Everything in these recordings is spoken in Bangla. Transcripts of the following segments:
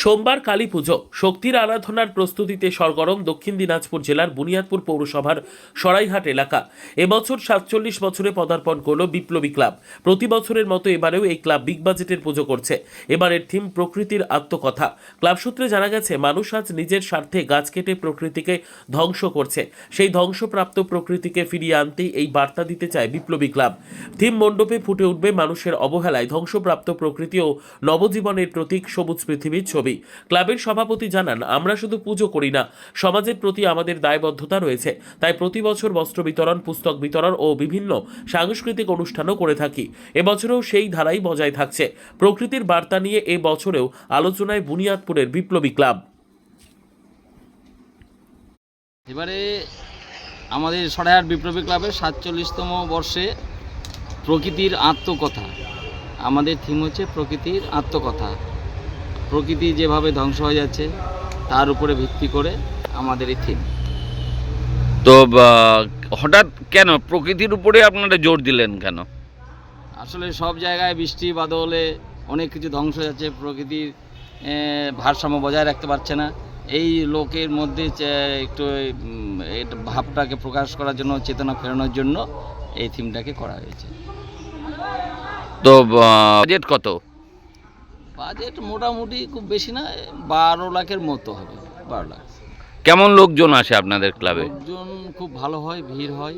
সোমবার কালী পুজো শক্তির আরাধনার প্রস্তুতিতে সরগরম দক্ষিণ দিনাজপুর জেলার বুনিয়াদপুর পৌরসভার সরাইহাট এলাকা। এবছর ৪৭ বছরে পদার্পণ করল বিপ্লবী ক্লাব। প্রতি বছরের মতো এবারেও এই ক্লাব বিগ বাজেটের পুজো করছে। এবারের থিম প্রকৃতির আত্মকথা। ক্লাব সূত্রে জানা গেছে, মানুষ আজ নিজের স্বার্থে গাছ কেটে প্রকৃতিকে ধ্বংস করছে। সেই ধ্বংসপ্রাপ্ত প্রকৃতিকে ফিরিয়ে আনতেই এই বার্তা দিতে চায় বিপ্লবী ক্লাব। থিম মণ্ডপে ফুটে উঠবে মানুষের অবহেলায় ধ্বংসপ্রাপ্ত প্রকৃতি ও নবজীবনের প্রতীক সবুজ পৃথিবীর ছবি। ক্লাবের সভাপতি জানান, আমরা শুধু পুজো করি না, সমাজের প্রতি আমাদের দায়বদ্ধতা রয়েছে। তাই প্রতি বছর বস্ত্র বিতরণ, পুস্তক বিতরণ ও বিভিন্ন সাংস্কৃতিক অনুষ্ঠানও করে থাকি। এবছরেও সেই ধারাই বজায় থাকছে। প্রকৃতির বার্তা নিয়ে এ বছরেও আলোচনায় বুনিয়াদপুরের বিপ্লবী ক্লাব। এবারে আমাদের সরাইহাট বিপ্লবী ক্লাবের ৪৭তম বর্ষে প্রকৃতির আত্মকথা। আমাদের থিম হচ্ছে প্রকৃতির আত্মকথা। প্রকৃতি যেভাবে ধ্বংস হয়ে যাচ্ছে তার উপরে ভিত্তি করে আমাদের এই থিম। তো হঠাৎ কেন প্রকৃতির উপরে আপনারা জোর দিলেন কেন? আসলে সব জায়গায় বৃষ্টি বাদলে অনেক কিছু ধ্বংস হয়ে যাচ্ছে, প্রকৃতির ভারসাম্য বজায় রাখতে পারছে না। এই লোকের মধ্যে একটু ভাবটাকে প্রকাশ করার জন্য, চেতনা ফেরানোর জন্য এই থিমটাকে করা হয়েছে। তো বাজেট কত? বাজেট মোটামুটি খুব বেশি না, ১২ লাখের মতো হবে। ১২ লাখ। কেমন লোকজন আসে আপনাদের ক্লাবে? লোকজন খুব ভালো হয়, ভিড় হয়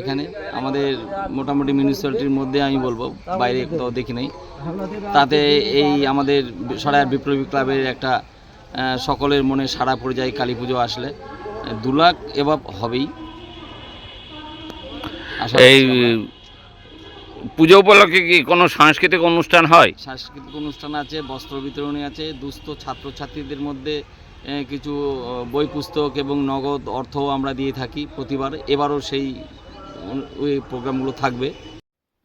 এখানে। আমাদের মোটামুটি মিউনিসিপ্যালিটির মধ্যে আমি বলবো, বাইরে কোথাও দেখি নাই। তাতে এই আমাদের সরাইহাট বিপ্লবী ক্লাবের একটা সকলের মনে সাড়া পড়ে যায়। কালী পুজো আসলে ২ লাখ এবার হবেই। এই পুজো উপলক্ষে কি কোনো সাংস্কৃতিক অনুষ্ঠান হয়? সাংস্কৃতিক অনুষ্ঠান আছে, বস্ত্র বিতরণী আছে, দুস্থ ছাত্রছাত্রীদের মধ্যে কিছু বই পুস্তক এবং নগদ অর্থও আমরা দিয়ে থাকি প্রতিবার। এবারও সেই ওই প্রোগ্রামগুলো থাকবে।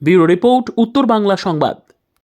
ব্যুরো রিপোর্ট, উত্তর বাংলা সংবাদ।